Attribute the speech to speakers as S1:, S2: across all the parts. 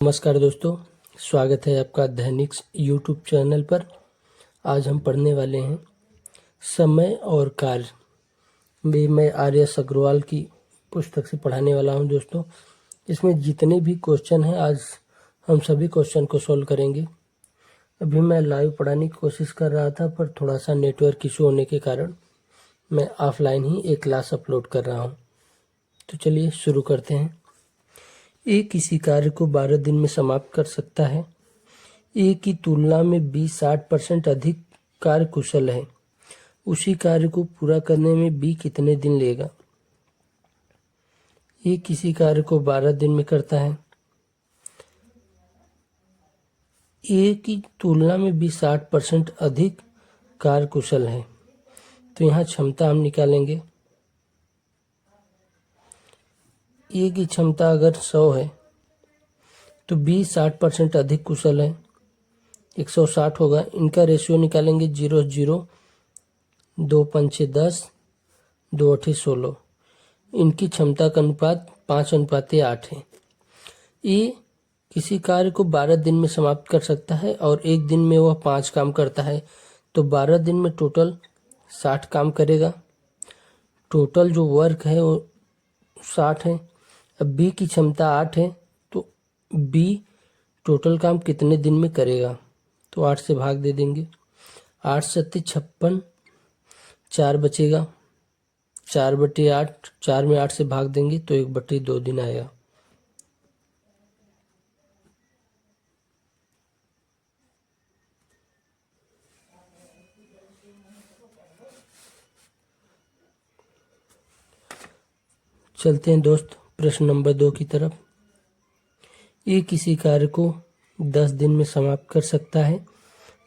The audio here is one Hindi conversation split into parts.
S1: नमस्कार दोस्तों, स्वागत है आपका दैनिक यूट्यूब चैनल पर। आज हम पढ़ने वाले हैं समय और कार्य। मैं आर्यस अग्रवाल की पुस्तक से पढ़ाने वाला हूं दोस्तों। इसमें जितने भी क्वेश्चन हैं आज हम सभी क्वेश्चन को सॉल्व करेंगे। अभी मैं लाइव पढ़ाने की कोशिश कर रहा था, पर थोड़ा सा नेटवर्क इशू होने के कारण मैं ऑफलाइन ही एक क्लास अपलोड कर रहा हूँ। तो चलिए शुरू करते हैं। ए किसी कार्य को 12 दिन में समाप्त कर सकता है। ए की तुलना में बी 60% अधिक कार्य कुशल है। उसी कार्य को पूरा करने में बी कितने दिन लेगा? ए किसी कार्य को 12 दिन में करता है। ए की तुलना में बी 60% अधिक कार्य कुशल है, तो यहाँ क्षमता हम निकालेंगे। ए की क्षमता अगर 100 है तो बी 60% अधिक कुशल है, 160 होगा। इनका रेशियो निकालेंगे 0 2 5 10 2 8 16। इनकी क्षमता का अनुपात 5:8 है। ए किसी कार्य को 12 दिन में समाप्त कर सकता है और एक दिन में वह 5 काम करता है, तो 12 दिन में टोटल 60 काम करेगा। टोटल जो वर्क है वो 60 है। अब बी की क्षमता 8 है, तो बी टोटल काम कितने दिन में करेगा? तो 8 से भाग दे देंगे। 8 सत्ते 56, 4 बचेगा। 4/8, 4 में 8 से भाग देंगे तो 1/2 दिन आएगा। चलते हैं दोस्त प्रश्न नंबर 2 की तरफ। ए किसी कार्य को 10 दिन में समाप्त कर सकता है,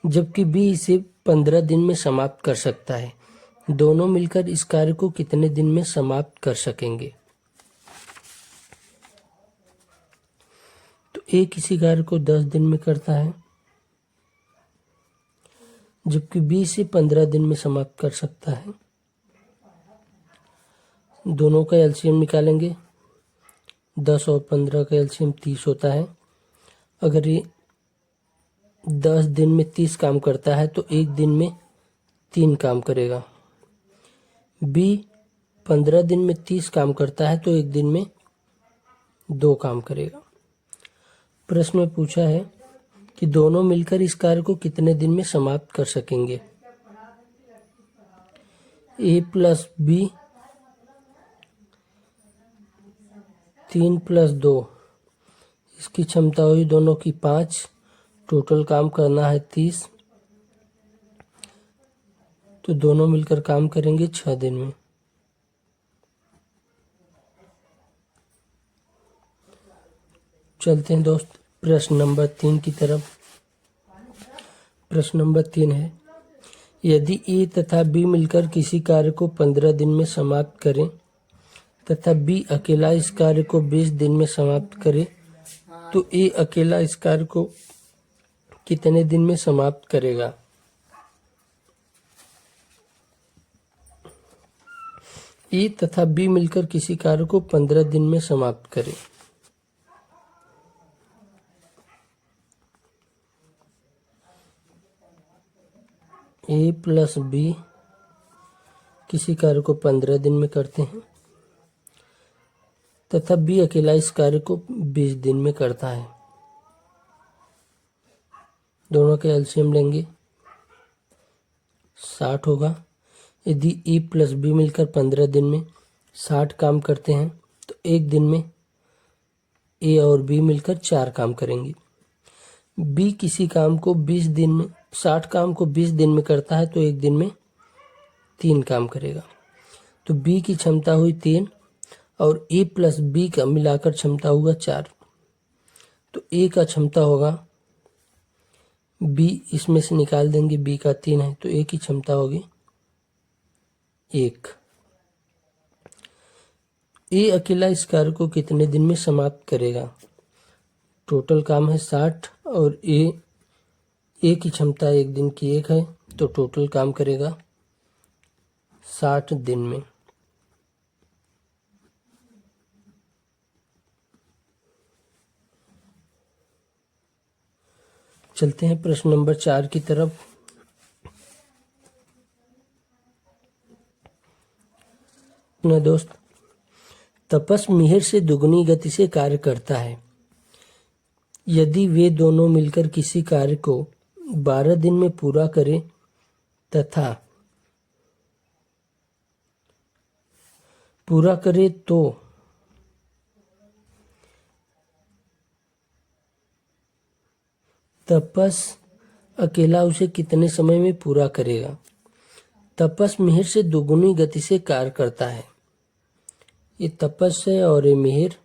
S1: जबकि बी इसे 15 दिन में समाप्त कर सकता है। दोनों मिलकर इस कार्य को कितने दिन में समाप्त कर सकेंगे? तो ए किसी कार्य को 10 दिन में करता है, जबकि बी इसे 15 दिन में समाप्त कर सकता है। दोनों का एलसीएम निकालेंगे। 10 और 15 का एलसीएम 30 होता है। अगर ये 10 दिन में 30 काम करता है तो एक दिन में 3 काम करेगा। बी 15 दिन में 30 काम करता है तो एक दिन में 2 काम करेगा। प्रश्न में पूछा है कि दोनों मिलकर इस कार्य को कितने दिन में समाप्त कर सकेंगे? ए प्लस बी 3 + 2, इसकी क्षमता हुई दोनों की 5। टोटल काम करना है 30, तो दोनों मिलकर काम करेंगे 6 दिन में। चलते हैं दोस्त प्रश्न नंबर 3 की तरफ। प्रश्न नंबर 3 है, यदि ए तथा बी मिलकर किसी कार्य को 15 दिन में समाप्त करें तथा बी अकेला इस कार्य को 20 दिन में समाप्त करे, तो ए अकेला इस कार्य को कितने दिन में समाप्त करेगा? ए तथा बी मिलकर किसी कार्य को 15 दिन में समाप्त करें। ए प्लस बी किसी कार्य को 15 दिन में करते हैं तथा बी अकेला इस कार्य को 20 दिन में करता है। दोनों के एलसीएम लेंगे, 60 होगा। यदि ए प्लस बी मिलकर 15 दिन में 60 काम करते हैं तो एक दिन में ए और बी मिलकर 4 काम करेंगे। बी किसी काम को 20 दिन में 60 काम को 20 दिन में करता है तो एक दिन में 3 काम करेगा। तो बी की क्षमता हुई 3 और ए प्लस बी का मिलाकर क्षमता हुआ 4। तो ए का क्षमता होगा, बी इसमें से निकाल देंगे, बी का 3 है तो ए की क्षमता होगी 1। ए अकेला इस कार्य को कितने दिन में समाप्त करेगा? टोटल काम है 60 और ए की क्षमता एक दिन की 1 है, तो टोटल काम करेगा 60 दिन में। चलते हैं प्रश्न नंबर 4 की तरफ। न दोस्त, तपस मिहिर से दुगनी गति से कार्य करता है। यदि वे दोनों मिलकर किसी कार्य को 12 दिन में पूरा करें तो तपस अकेला उसे कितने समय में पूरा करेगा? तपस मिहिर से दुगुनी गति से कार्य करता है। ये तपस है और ये मिहिर।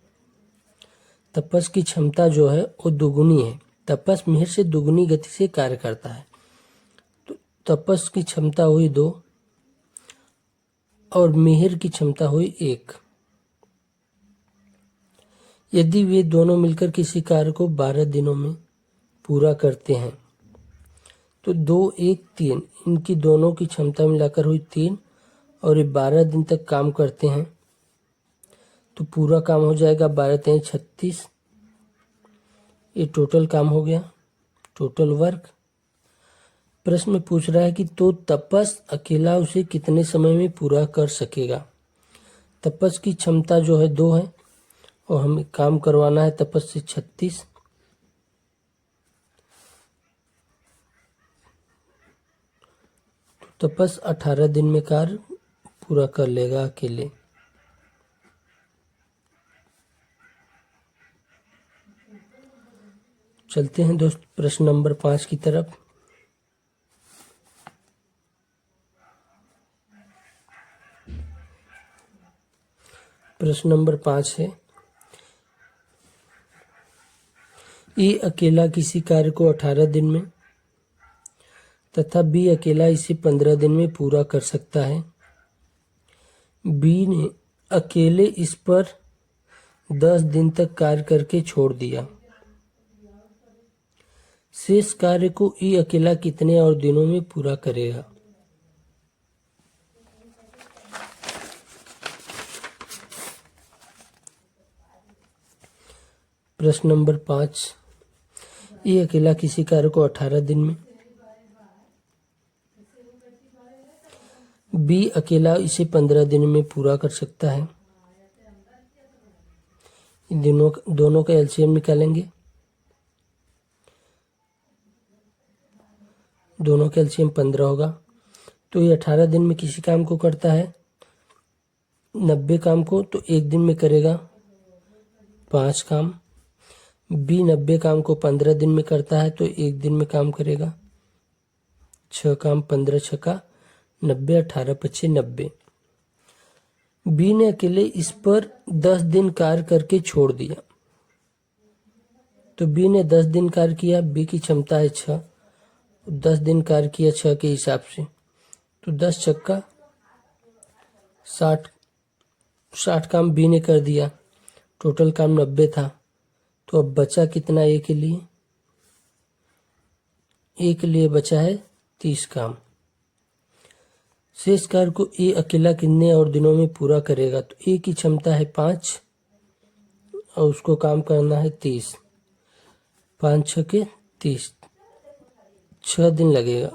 S1: तपस की क्षमता जो है वो दुगुनी है। तपस मिहिर से दुगुनी गति से कार्य करता है। तो तपस की क्षमता हुई 2 और मिहिर की क्षमता हुई 1। यदि वे दोनों मिलकर किसी कार्य को 12 दिनों में पूरा करते हैं तो 2, 1, 3 इनकी दोनों की क्षमता मिलाकर हुई 3 और ये 12 दिन तक काम करते हैं तो पूरा काम हो जाएगा 12 3 36। ये टोटल काम हो गया, टोटल वर्क। प्रश्न में पूछ रहा है कि तो तपस अकेला उसे कितने समय में पूरा कर सकेगा? तपस की क्षमता जो है 2 है और हमें काम करवाना है तपस से 36। तो तपस 18 दिन में कार्य पूरा कर लेगा अकेले। चलते हैं दोस्त प्रश्न नंबर 5 की तरफ। प्रश्न नंबर 5 है, ए अकेला किसी कार्य को 18 दिन में तथा बी अकेला इसे 15 दिन में पूरा कर सकता है। बी ने अकेले इस पर 10 दिन तक कार्य करके छोड़ दिया। शेष कार्य को ई अकेला कितने और दिनों में पूरा करेगा? प्रश्न नंबर 5, ई अकेला किसी कार्य को 18 दिन में, बी अकेला इसे 15 दिन में पूरा कर सकता है। इन दोनों का एलसीएम निकालेंगे। दोनों का एलसीएम 15 होगा। तो ये 18 दिन में किसी काम को करता है 90 काम को, तो 1 दिन में करेगा 5 काम। बी 90 काम को 15 दिन में करता है तो 1 दिन में काम करेगा 6 काम। 15 छक्का 90, 18 पच्चे 90। बी ने अकेले इस पर 10 दिन कार्य करके छोड़ दिया। तो बी ने 10 दिन कार्य किया, बी की क्षमता है 6, 10 दिन कार्य किया 6 के हिसाब से, तो 10 छक्का 60 काम बी ने कर दिया। टोटल काम 90 था। तो अब बचा कितना ए के लिए? ए के लिए बचा है 30 काम। शेष कार्य को ए अकेला कितने और दिनों में पूरा करेगा? तो ए की क्षमता है 5 और उसको काम करना है 30। 5 छक्के 30, 6 दिन लगेगा।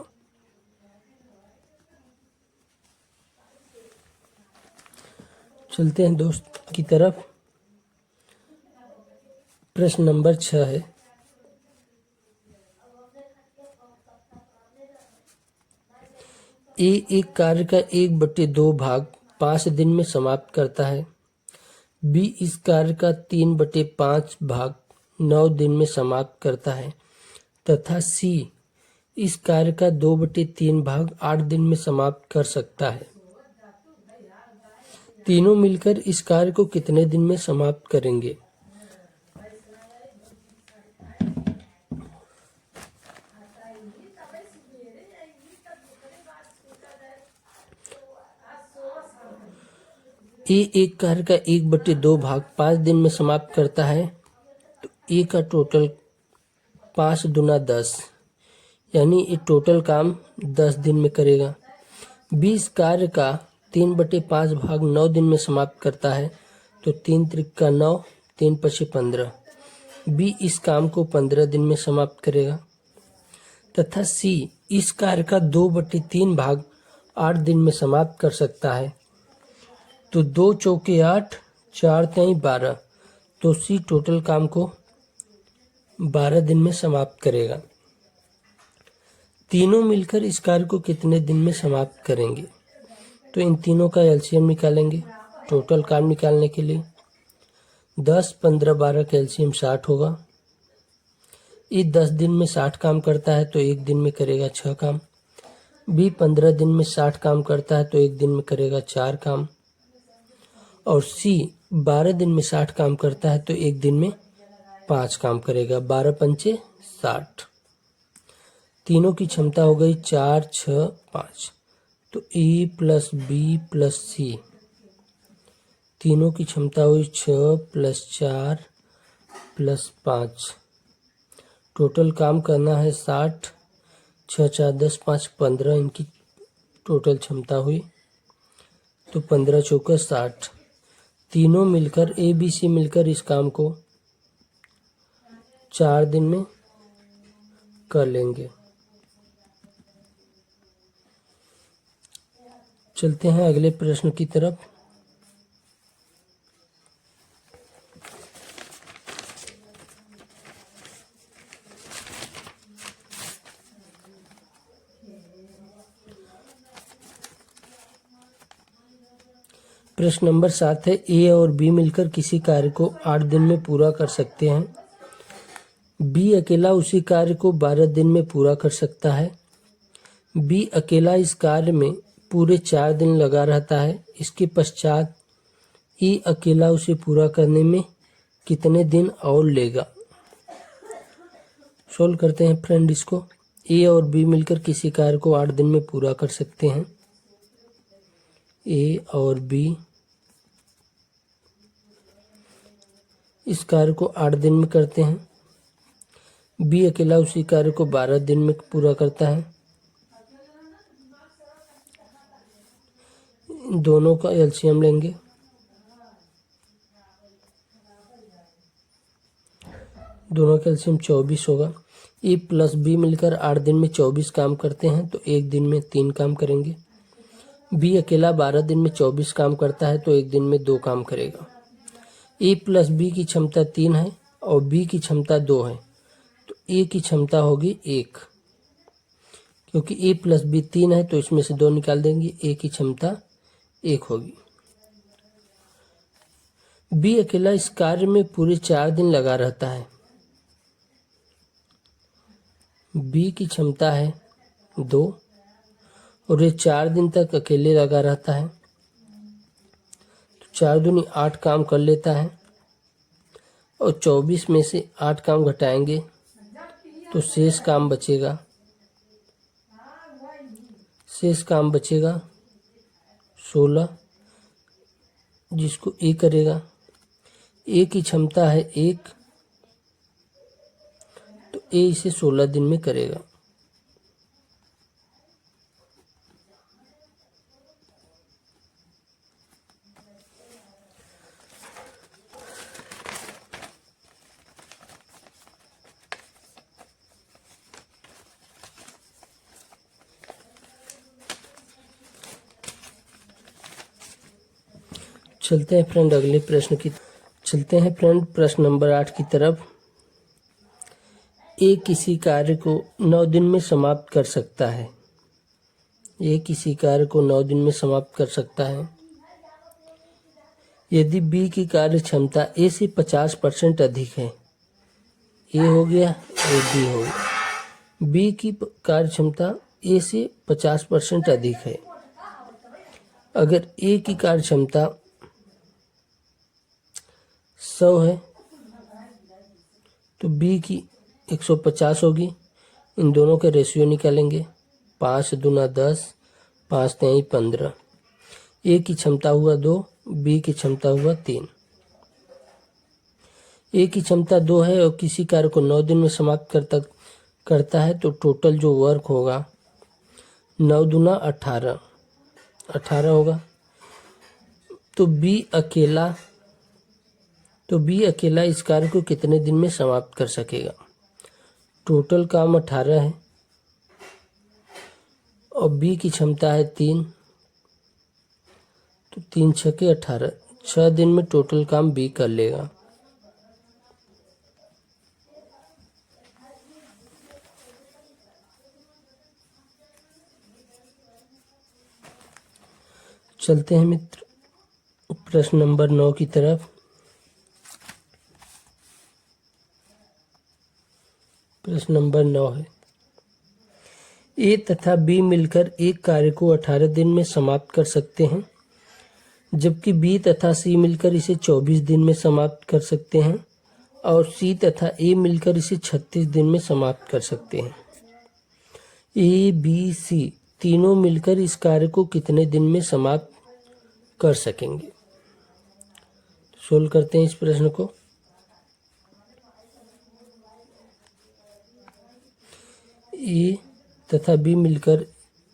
S1: चलते हैं दोस्त की तरफ। प्रश्न नंबर 6 है, ए एक कार्य का 1/2 भाग 5 दिन में समाप्त करता है। बी इस कार्य का 3/5 भाग 9 दिन में समाप्त करता है तथा सी इस कार्य का 2/3 भाग 8 दिन में समाप्त कर सकता है। तीनों मिलकर इस कार्य को कितने दिन में समाप्त करेंगे? ए एक कार्य का 1/2 भाग 5 दिन में समाप्त करता है तो ए का टोटल 5 दूना 10, यानी ये टोटल काम 10 दिन में करेगा। बी इस कार्य का 3/5 भाग 9 दिन में समाप्त करता है तो 3 त्रिक 9, 3 पचे 15। बी इस काम को 15 दिन में समाप्त करेगा। तथा सी इस कार्य का 2/3 भाग 8 दिन में समाप्त कर सकता है, तो 2 चौके 8, 4 तिहाई 12, तो सी टोटल काम को 12 दिन में समाप्त करेगा। तीनों मिलकर इस कार्य को कितने दिन में समाप्त करेंगे? तो इन तीनों का एलसीएम निकालेंगे टोटल काम निकालने के लिए। 10, 15, 12 का एलसीएम 60 होगा। ये 10 दिन में 60 काम करता है तो एक दिन में करेगा 6 काम। बी 15 दिन में 60 काम करता है तो एक दिन में करेगा 4 काम। और सी 12 दिन में 60 काम करता है तो एक दिन में 5 काम करेगा। 12 पंचे 60। तीनों की क्षमता हो गई 4, 6, 5। तो ए प्लस बी प्लस सी तीनों की क्षमता हुई 6 + 4 + 5। टोटल काम करना है 60। 6, 4, 10, 5, 15 इनकी टोटल क्षमता हुई, तो 15 चौका 60। तीनों मिलकर ए बी सी मिलकर इस काम को 4 दिन में कर लेंगे। चलते हैं अगले प्रश्न की तरफ। प्रश्न नंबर 7 है, ए और बी मिलकर किसी कार्य को 8 दिन में पूरा कर सकते हैं। बी अकेला उसी कार्य को 12 दिन में पूरा कर सकता है। बी अकेला इस कार्य में पूरे 4 दिन लगा रहता है। इसके पश्चात ए अकेला उसे पूरा करने में कितने दिन और लेगा? सोल्व करते हैं फ्रेंड इसको। ए और बी मिलकर किसी कार्य को 8 दिन में पूरा कर सकते हैं। ए और बी इस कार्य को 8 दिन में करते हैं। बी अकेला उसी कार्य को 12 दिन में पूरा करता है। दोनों का एलसीएम लेंगे। दोनों का एलसीएम 24 होगा। ए प्लस बी मिलकर 8 दिन में 24 काम करते हैं तो एक दिन में 3 काम करेंगे। बी अकेला 12 दिन में 24 काम करता है तो एक दिन में 2 काम करेगा। ए प्लस बी की क्षमता 3 है और बी की क्षमता 2 है, तो ए की क्षमता होगी 1। क्योंकि ए प्लस बी 3 है तो इसमें से 2 निकाल देंगे, ए की क्षमता 1 होगी। बी अकेला इस कार्य में पूरे 4 दिन लगा रहता है। बी की क्षमता है 2 और ये 4 दिन तक अकेले लगा रहता है, तो 4 दूनी 8 काम कर लेता है और 24 में से 8 काम घटाएंगे तो शेष काम बचेगा। शेष काम बचेगा 16, जिसको ए करेगा। ए की क्षमता है 1, तो ए इसे 16 दिन में करेगा। चलते हैं फ्रेंड अगले प्रश्न की प्रश्न नंबर 8 की तरफ। ए किसी कार्य को 9 दिन में समाप्त कर सकता है। ए किसी कार्य को 9 दिन में समाप्त कर सकता है यदि बी की कार्य क्षमता ए से 50% अधिक है। ए हो गया और बी हो गया। बी की कार्य क्षमता ए से 50% अधिक है। अगर ए की कार्य क्षमता 100 है तो बी की 150 होगी। इन दोनों के रेशियो निकालेंगे। 5 दूना 10, 5 तिहाई 15। ए की क्षमता हुआ 2, बी की क्षमता हुआ 3। ए की क्षमता 2 है और किसी कार्य को 9 दिन में समाप्त करता है, तो टोटल जो वर्क होगा 9 दूना 18 होगा। तो बी अकेला इस कार्य को कितने दिन में समाप्त कर सकेगा? टोटल काम 18 है और बी की क्षमता है 3, तो 3 छके 18, 6 दिन में टोटल काम बी कर लेगा। चलते हैं मित्र प्रश्न नंबर 9 की तरफ। प्रश्न नंबर 9 है, ए तथा बी मिलकर एक कार्य को 18 दिन में समाप्त कर सकते हैं, जबकि बी तथा सी मिलकर इसे 24 दिन में समाप्त कर सकते हैं और सी तथा ए मिलकर इसे 36 दिन में समाप्त कर सकते हैं। ए बी सी तीनों मिलकर इस कार्य को कितने दिन में समाप्त कर सकेंगे? सोल्व करते हैं इस प्रश्न को। ए तथा बी मिलकर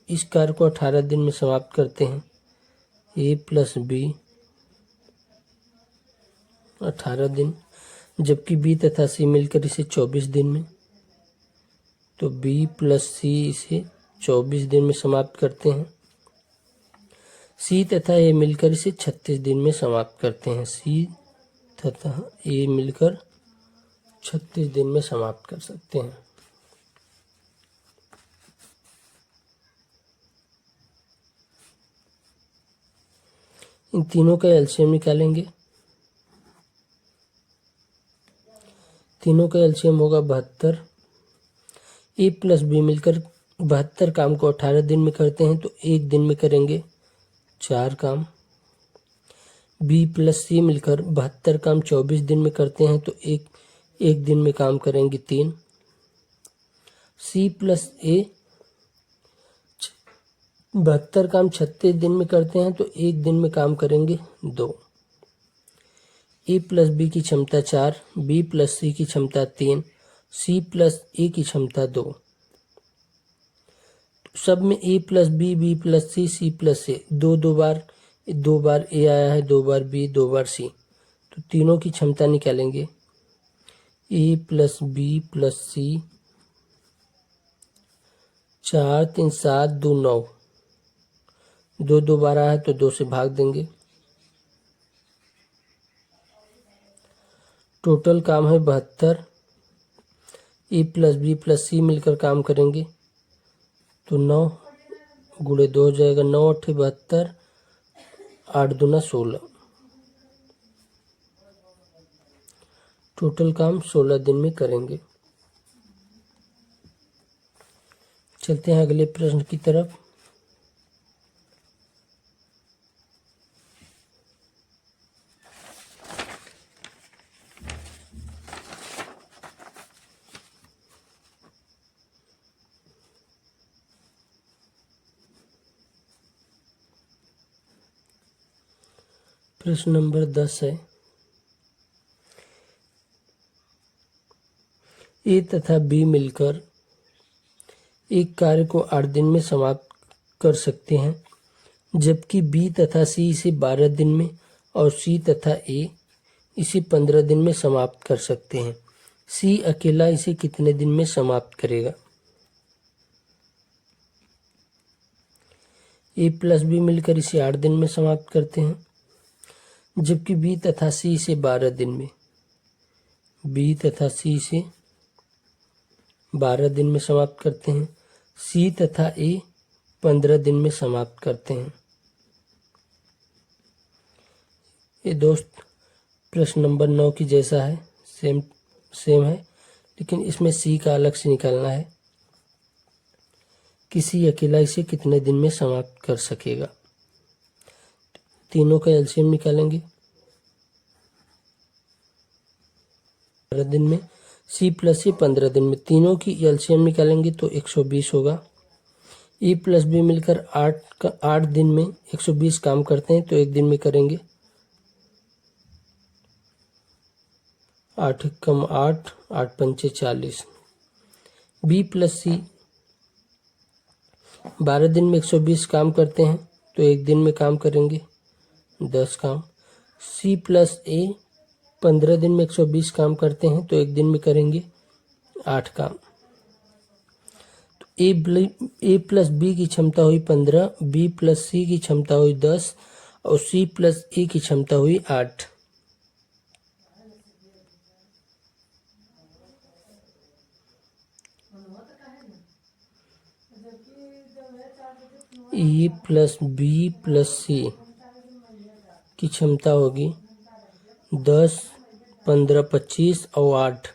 S1: इस कार्य को 18 दिन में समाप्त करते हैं। ए प्लस बी 18 दिन, जबकि बी तथा सी मिलकर इसे 24 दिन में, तो बी प्लस सी इसे 24 दिन में समाप्त करते हैं। सी तथा ए मिलकर इसे 36 दिन में समाप्त करते हैं। सी तथा ए मिलकर 36 दिन में समाप्त कर सकते हैं। इन तीनों का एलसीएम निकालेंगे। तीनों का एलसीएम होगा 72। ए प्लस बी मिलकर 72 काम को 18 दिन में करते हैं, तो एक दिन में करेंगे 4 काम। बी प्लस सी मिलकर 72 काम 24 दिन में करते हैं, तो एक दिन में काम करेंगे 3। सी प्लस ए 72 काम 36 दिन में करते हैं, तो एक दिन में काम करेंगे 2। ए प्लस बी की क्षमता 4, बी प्लस सी की क्षमता 3, सी प्लस ए की क्षमता 2। सब में A plus B plus C plus A, दो बार ए आया है, 2 बार बी, 2 बार सी, तो तीनों की क्षमता निकालेंगे। ए प्लस बी प्लस सी 4 3 7 2 9, 2 बार आया है तो 2 से भाग देंगे। टोटल काम है 72। ए प्लस बी प्लस सी मिलकर काम करेंगे, तो 9 गुणे 2 हो जाएगा, 9 8 72, 8 दूना 16। टोटल काम 16 दिन में करेंगे। चलते हैं अगले प्रश्न की तरफ। प्रश्न नंबर 10 है, ए तथा बी मिलकर एक कार्य को 8 दिन में समाप्त कर सकते हैं, जबकि बी तथा सी इसे 12 दिन में और सी तथा ए इसे 15 दिन में समाप्त कर सकते हैं। सी अकेला इसे कितने दिन में समाप्त करेगा? ए प्लस बी मिलकर इसे 8 दिन में समाप्त करते हैं, जबकि बी तथा सी इसे 12 दिन में, बी तथा सी इसे 12 दिन में समाप्त करते हैं। सी तथा ए 15 दिन में समाप्त करते हैं। ये दोस्त प्रश्न नंबर 9 की जैसा है, सेम है, लेकिन इसमें सी का अलग से निकालना है कि सी अकेला इसे कितने दिन में समाप्त कर सकेगा। तीनों का एलसीएम निकालेंगे। 15 दिन में, सी प्लस सी 15 दिन में, तीनों की एलसीएम निकालेंगे तो 120 होगा। ए प्लस बी मिलकर 8 दिन में 120 काम करते हैं, तो एक दिन में करेंगे। 8 कम 8, 8 पंचे 40। बी प्लस सी 12 दिन में 120 काम करते हैं, तो एक दिन में काम करेंगे 10 काम। सी प्लस ए 15 दिन में 120 काम करते हैं, तो एक दिन में करेंगे 8 काम। तो ए प्लस बी की क्षमता हुई 15, बी प्लस सी की क्षमता हुई 10 और सी प्लस ए की क्षमता हुई 8। ए प्लस बी प्लस सी की क्षमता होगी 10, 15, 25 और 8,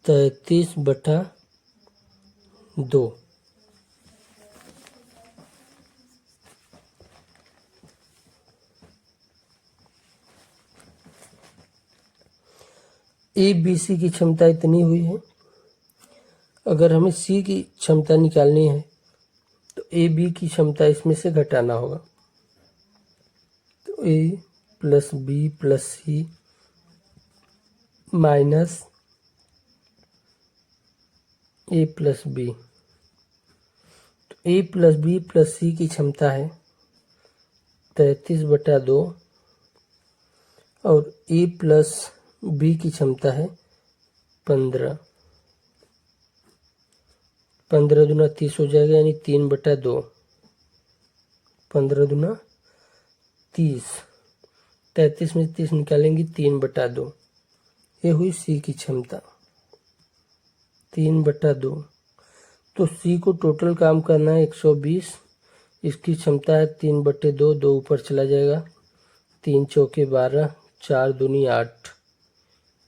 S1: 33/2। ए बी सी की क्षमता इतनी हुई है। अगर हमें सी की क्षमता निकालनी है तो ए बी की क्षमता इसमें से घटाना होगा। तो ए प्लस बी प्लस सी माइनस ए प्लस बी। तो ए प्लस बी प्लस सी की क्षमता है 33/2 और ए प्लस बी की क्षमता है 15। 15 दूना 30 हो जाएगा, यानी 3/2। 15 दूना 30, 33 में 30 निकालेंगे 3/2। ये हुई सी की क्षमता 3/2। तो सी को टोटल काम करना है 120। इसकी क्षमता है 3/2, 2 ऊपर चला जाएगा, 3 चौके 12, 4 दूनी 8,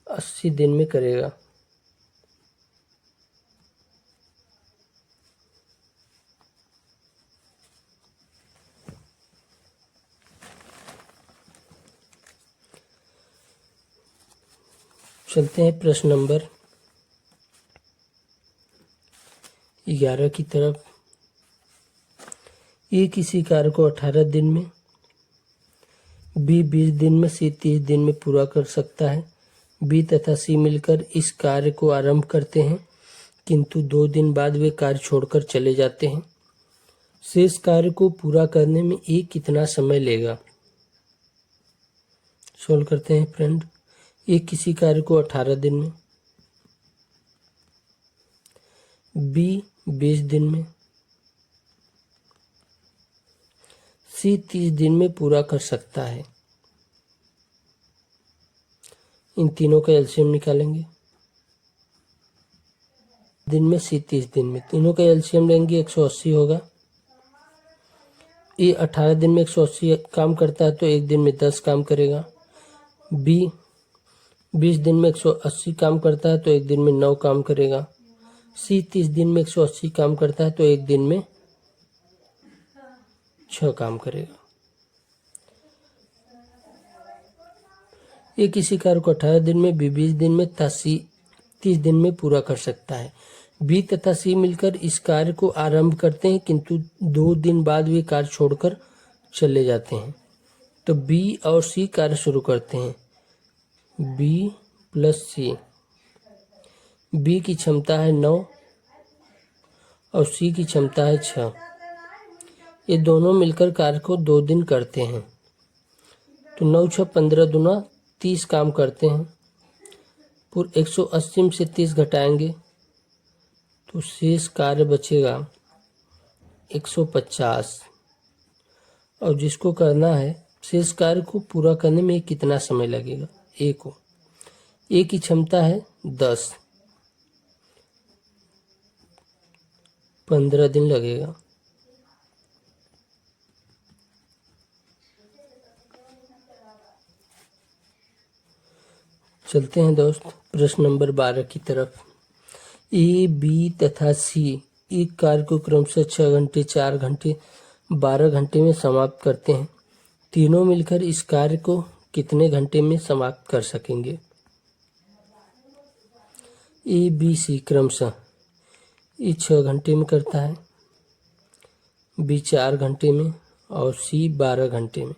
S1: 80 दिन में करेगा। चलते हैं प्रश्न नंबर 11 की तरफ। ए किसी कार्य को 18 दिन में, बी 20 दिन में, सी 30 दिन में पूरा कर सकता है। बी तथा सी मिलकर इस कार्य को आरंभ करते हैं किंतु 2 दिन बाद वे कार्य छोड़कर चले जाते हैं। शेष कार्य को पूरा करने में ए कितना समय लेगा? सोल्व करते हैं फ्रेंड। ए किसी कार्य को 18 दिन में, बी 20 दिन में, सी 30 दिन में पूरा कर सकता है। इन तीनों का एलसीएम निकालेंगे। दिन में, सी 30 दिन में, तीनों का एलसीएम लेंगे 180 होगा। ए 18 दिन में 180 काम करता है तो एक दिन में 10 काम करेगा। बी 20 दिन में 180 काम करता है तो एक दिन में 9 काम करेगा। सी 30 दिन में 180 काम करता है तो एक दिन में 6 काम करेगा। ये किसी कार्य को 18 दिन में, बी 20 दिन में तथा सी 30 दिन में पूरा कर सकता है। बी तथा सी मिलकर इस कार्य को आरंभ करते हैं किंतु 2 दिन बाद वे कार्य छोड़कर चले जाते हैं। तो बी और सी कार्य शुरू करते हैं। बी प्लस सी, बी की क्षमता है 9 और सी की क्षमता है 6। ये दोनों मिलकर कार्य को 2 दिन करते हैं। तो 9 6 15 दूना 30 काम करते हैं। पूरे 180 में से 30 घटाएंगे तो शेष कार्य बचेगा 150। और जिसको करना है शेष कार्य को पूरा करने में कितना समय लगेगा? ए को, ए की क्षमता है 10, 15 दिन लगेगा। चलते हैं दोस्त प्रश्न नंबर 12 की तरफ। ए बी तथा सी एक कार्य को क्रमशः 6 घंटे, 4 घंटे, 12 घंटे में समाप्त करते हैं। तीनों मिलकर इस कार्य को कितने घंटे में समाप्त कर सकेंगे? ए बी सी क्रमशः ए 6 घंटे में करता है, बी 4 घंटे में और सी 12 घंटे में।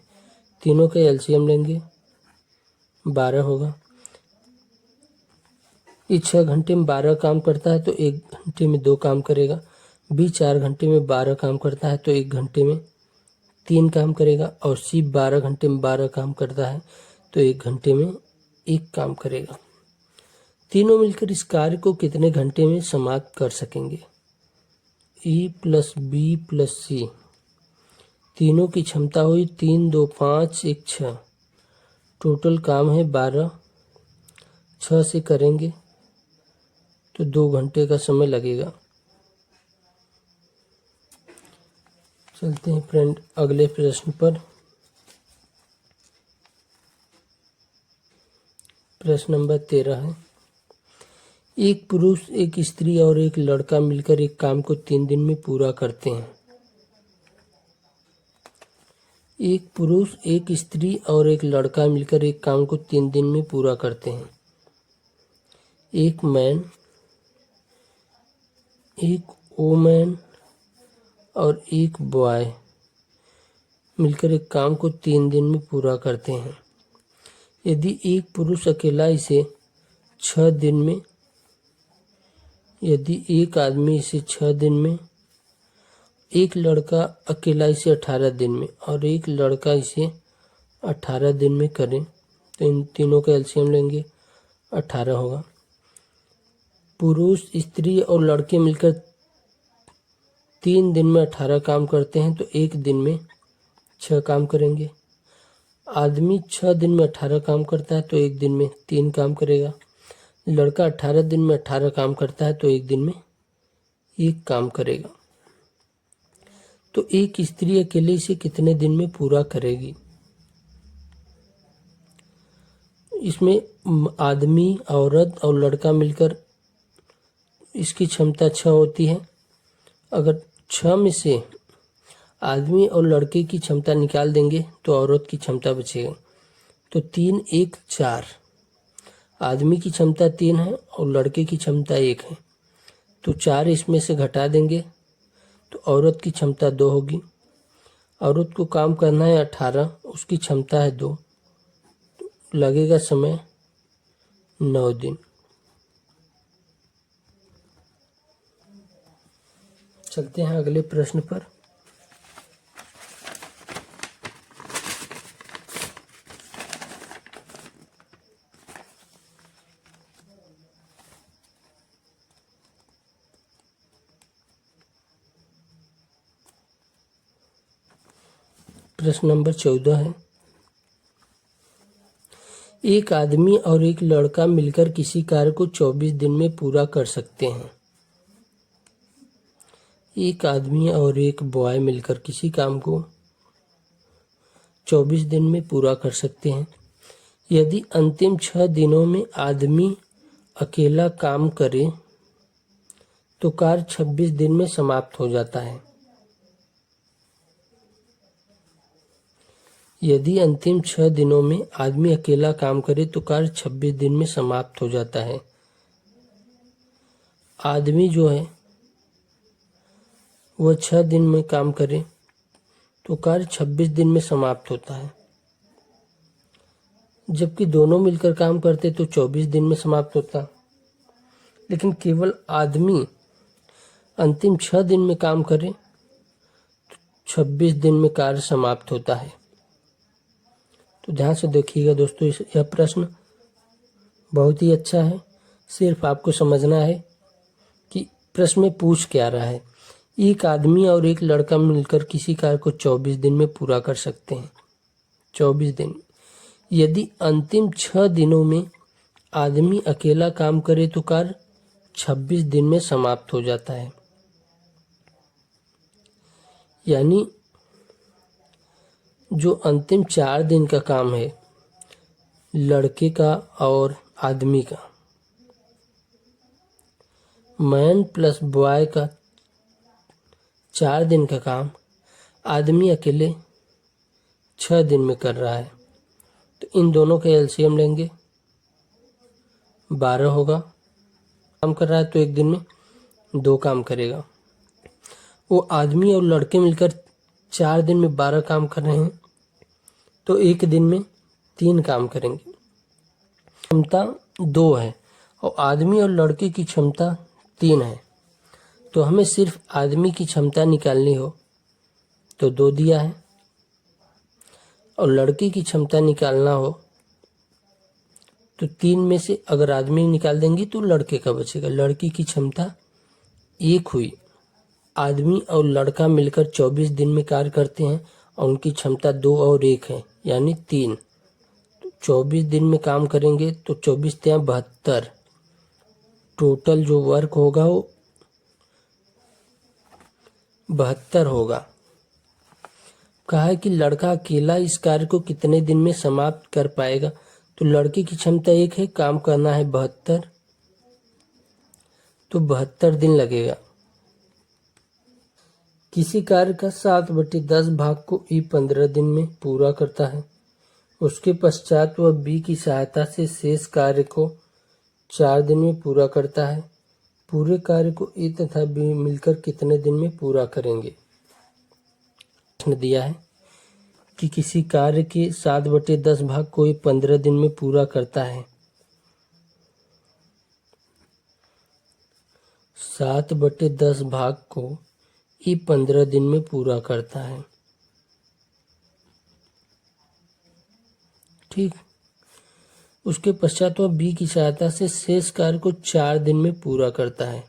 S1: तीनों का एलसीएम लेंगे, 12 होगा। ये 6 घंटे में 12 काम करता है तो 1 घंटे में 2 काम करेगा। बी 4 घंटे में 12 काम करता है तो 1 घंटे में 3 काम करेगा। और सी 12 घंटे में 12 काम करता है तो 1 घंटे में 1 काम करेगा। तीनों मिलकर इस कार्य को कितने घंटे में समाप्त कर सकेंगे? ई प्लस बी प्लस सी, तीनों की क्षमता हुई 3, 2, 5, 1, 6। टोटल काम है 12। 6 से करेंगे तो 2 घंटे का समय लगेगा। चलते हैं फ्रेंड अगले प्रश्न पर। प्रश्न नंबर 13 है, एक पुरुष, एक स्त्री और एक लड़का मिलकर एक काम को 3 दिन में पूरा करते हैं। एक पुरुष, एक स्त्री और एक लड़का मिलकर एक काम को 3 दिन में पूरा करते हैं। एक मैन, एक वोमैन और एक बॉय मिलकर एक काम को 3 दिन में पूरा करते हैं। यदि एक पुरुष अकेला इसे 6 दिन में, यदि एक आदमी इसे 6 दिन में, एक लड़का अकेला इसे 18 दिन में और एक लड़का इसे 18 दिन में करें तो इन तीनों का एलसीएम लेंगे, 18 होगा। पुरुष, स्त्री और लड़के मिलकर 3 दिन में 18 काम करते हैं तो एक दिन में 6 काम करेंगे। आदमी 6 दिन में 18 काम करता है तो एक दिन में 3 काम करेगा। लड़का 18 दिन में 18 काम करता है तो एक दिन में 1 काम करेगा। तो एक स्त्री अकेले इसे कितने दिन में पूरा करेगी? इसमें आदमी, औरत और लड़का मिलकर इसकी क्षमता 6 होती है। अगर 6 में से आदमी और लड़के की क्षमता निकाल देंगे तो औरत की क्षमता बचेगा। तो 3, 1, 4। आदमी की क्षमता 3 है और लड़के की क्षमता 1 है, तो 4 इसमें से घटा देंगे तो औरत की क्षमता 2 होगी। औरत को काम करना है 18, उसकी क्षमता है 2, तो लगेगा समय 9 दिन। चलते हैं अगले प्रश्न पर। प्रश्न नंबर 14 है, एक आदमी और एक लड़का मिलकर किसी कार्य को 24 दिन में पूरा कर सकते हैं। एक आदमी और एक बॉय मिलकर किसी काम को 24 दिन में पूरा कर सकते हैं। यदि अंतिम 6 दिनों में आदमी अकेला काम करे तो कार्य 26 दिन में समाप्त हो जाता है। यदि अंतिम 6 दिनों में आदमी अकेला काम करे तो कार्य 26 दिन में समाप्त हो जाता है। आदमी जो है वह 6 दिन में काम करे तो कार्य 26 दिन में समाप्त होता है, जबकि दोनों मिलकर काम करते तो 24 दिन में समाप्त होता। लेकिन केवल आदमी अंतिम 6 दिन में काम करे तो 26 दिन में कार्य समाप्त होता है। तो ध्यान से देखिएगा दोस्तों, यह प्रश्न बहुत ही अच्छा है। सिर्फ आपको समझना है कि प्रश्न में पूछ क्या रहा है। एक आदमी और एक लड़का मिलकर किसी कार्य को 24 दिन में पूरा कर सकते हैं। 24 दिन। यदि अंतिम 6 दिनों में आदमी अकेला काम करे तो कार्य 26 दिन में समाप्त हो जाता है। यानी जो अंतिम 4 दिन का काम है लड़के का और आदमी का, मैन प्लस बॉय का 4 दिन का काम आदमी अकेले 6 दिन में कर रहा है। तो इन दोनों का एलसीएम लेंगे, 12 होगा। काम कर रहा है तो एक दिन में 2 काम करेगा। वो आदमी और लड़के मिलकर 4 दिन में 12 काम कर रहे हैं तो एक दिन में 3 काम करेंगे। क्षमता 2 है और आदमी और लड़के की क्षमता 3 है, तो हमें सिर्फ आदमी की क्षमता निकालनी हो तो 2 दिया है और लड़के की क्षमता निकालना हो तो 3 में से अगर आदमी निकाल देंगे तो लड़के का बचेगा। लड़की की क्षमता 1 हुई आदमी और लड़का मिलकर 24 दिन में कार्य करते हैं और उनकी क्षमता 2 और 1 है, यानी 3। 24 दिन में काम करेंगे तो 24 या 72, टोटल जो वर्क होगा वो 72 होगा। कहा है कि लड़का अकेला इस कार्य को कितने दिन में समाप्त कर पाएगा। तो लड़के की क्षमता 1 है, काम करना है 72, तो 72 दिन लगेगा। किसी कार्य का 7/10 भाग को E 15 दिन में पूरा करता है। उसके पश्चात वह B की सहायता से शेष कार्य को 4 दिन में पूरा करता है। पूरे कार्य को A तथा B मिलकर कितने दिन में पूरा करेंगे। प्रश्न दिया है कि किसी कार्य के 7/10 भाग को 15 दिन में पूरा करता है। 7/10 भाग को ये 15 दिन में पूरा करता है। ठीक, उसके पश्चात वह बी की सहायता से शेष कार्य को 4 दिन में पूरा करता है।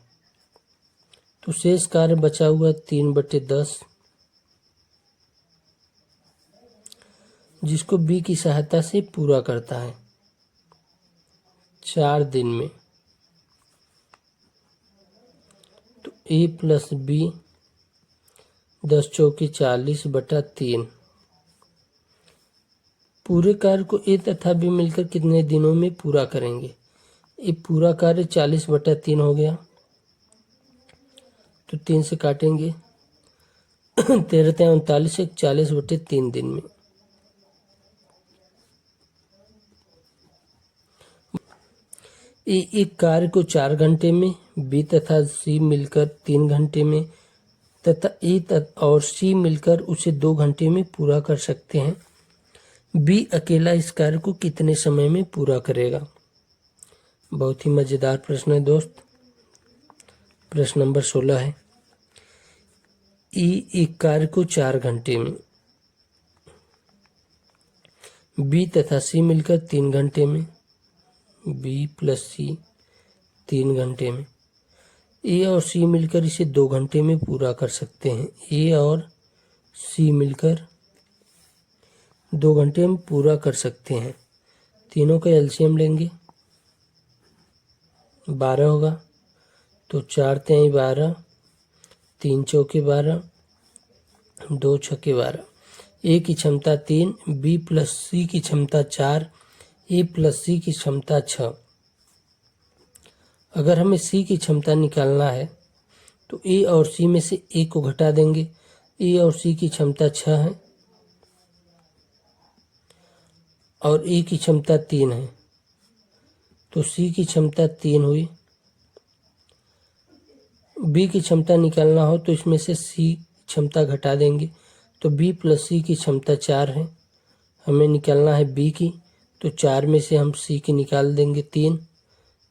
S1: तो शेष कार्य बचा हुआ 3/10, जिसको बी की सहायता से पूरा करता है 4 दिन में। तो ए प्लस बी 10 चौके 40/3। पूरे कार्य को ए तथा बी मिलकर कितने दिनों में पूरा करेंगे। ये पूरा कार्य 40/3 हो गया, तो 3 से काटेंगे 13 39, 40/3 दिन में। एक कार्य को 4 घंटे में, बी तथा सी मिलकर 3 घंटे में तथा ए और सी मिलकर उसे 2 घंटे में पूरा कर सकते हैं। बी अकेला इस कार्य को कितने समय में पूरा करेगा। बहुत ही मजेदार प्रश्न है दोस्त। प्रश्न नंबर 16 है, एक कार्य को 4 घंटे में, बी तथा सी मिलकर 3 घंटे में, बी प्लस सी 3 घंटे में, ए और सी मिलकर इसे 2 घंटे में पूरा कर सकते हैं। ए और सी मिलकर 2 घंटे में पूरा कर सकते हैं। तीनों का एलसीएम लेंगे, 12 होगा। तो 4 × 12, 3 चौके 12, 2 छक्के 12। ए की क्षमता 3, बी प्लस सी की क्षमता 4, ए प्लस सी की क्षमता 6। अगर हमें सी की क्षमता निकालना है तो ए और सी में से ए को घटा देंगे। ए और सी की क्षमता 6 है और ए की क्षमता 3 है, तो सी की क्षमता 3 हुई। बी की क्षमता निकालना हो तो इसमें से सी क्षमता घटा देंगे, तो बी प्लस सी की क्षमता 4 है। हमें निकालना है बी की, तो 4 में से हम सी की निकाल देंगे 3,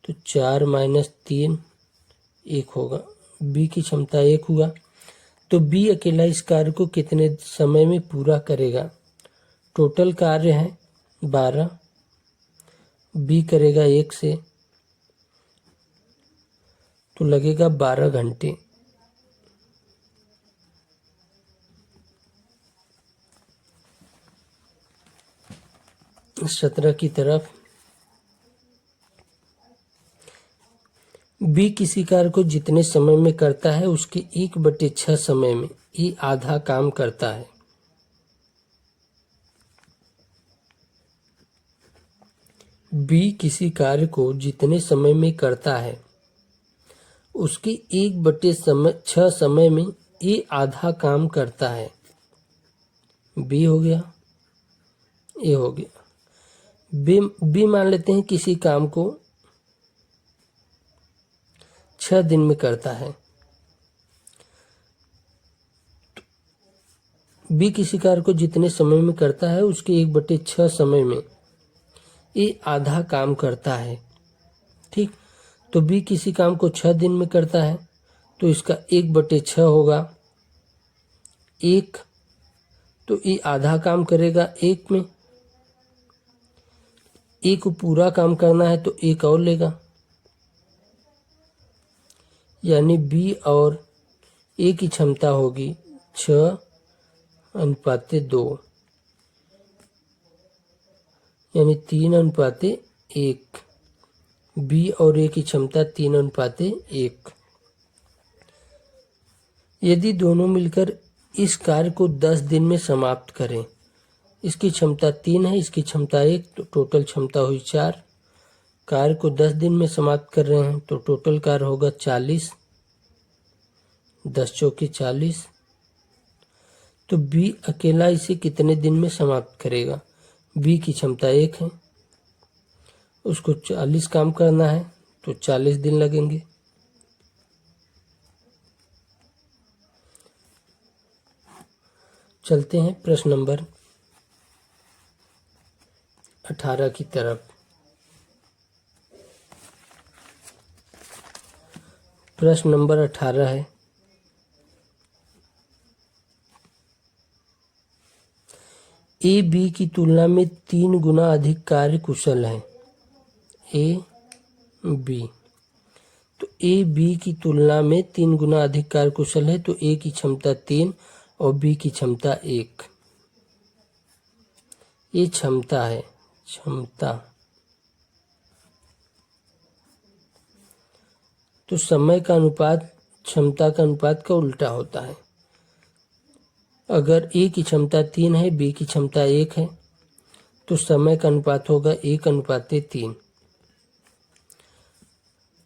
S1: तो 4 - 3 1 होगा। बी की क्षमता 1 हुआ। तो बी अकेला इस कार्य को कितने समय में पूरा करेगा। टोटल कार्य है 12, बी करेगा 1 से, तो लगेगा 12 घंटे। इस 17 की तरफ, बी किसी कार्य को जितने समय में करता है उसके 1/6 समय में ये आधा काम करता है। बी किसी कार्य को जितने समय में करता है उसके 1/6 समय में ये आधा काम करता है। बी हो गया, ए हो गया। बी मान लेते हैं किसी काम को 6 दिन में करता है। बी किसी कार्य को जितने समय में करता है उसके 1/6 समय में ये आधा काम करता है। ठीक, तो बी किसी काम को 6 दिन में करता है तो इसका 1/6 होगा 1, तो ये आधा काम करेगा 1 में। एक को पूरा काम करना है तो 1 और लेगा, यानी बी और ए की क्षमता होगी 6:2 यानी 3:1। बी और ए की क्षमता 3:1। यदि दोनों मिलकर इस कार्य को 10 दिन में समाप्त करें, इसकी क्षमता 3 है, इसकी क्षमता 1, तो टोटल क्षमता हुई 4। कार्य को 10 दिन में समाप्त कर रहे हैं तो टोटल कार्य होगा 40, 10 चौके 40। तो बी अकेला इसे कितने दिन में समाप्त करेगा? बी की क्षमता 1 है, उसको 40 काम करना है तो 40 दिन लगेंगे। चलते हैं प्रश्न नंबर 18 की तरफ। प्रश्न नंबर 18 है, ए बी की तुलना में 3 गुना अधिक कार्य कुशल है। ए बी, तो ए बी की तुलना में 3 गुना अधिक कार्य कुशल है, तो ए की क्षमता 3 और बी की क्षमता 1। ये क्षमता है, क्षमता। तो समय का अनुपात क्षमता का अनुपात का उल्टा होता है। अगर ए की क्षमता 3 है, बी की क्षमता 1 है, तो समय का अनुपात होगा 1:3।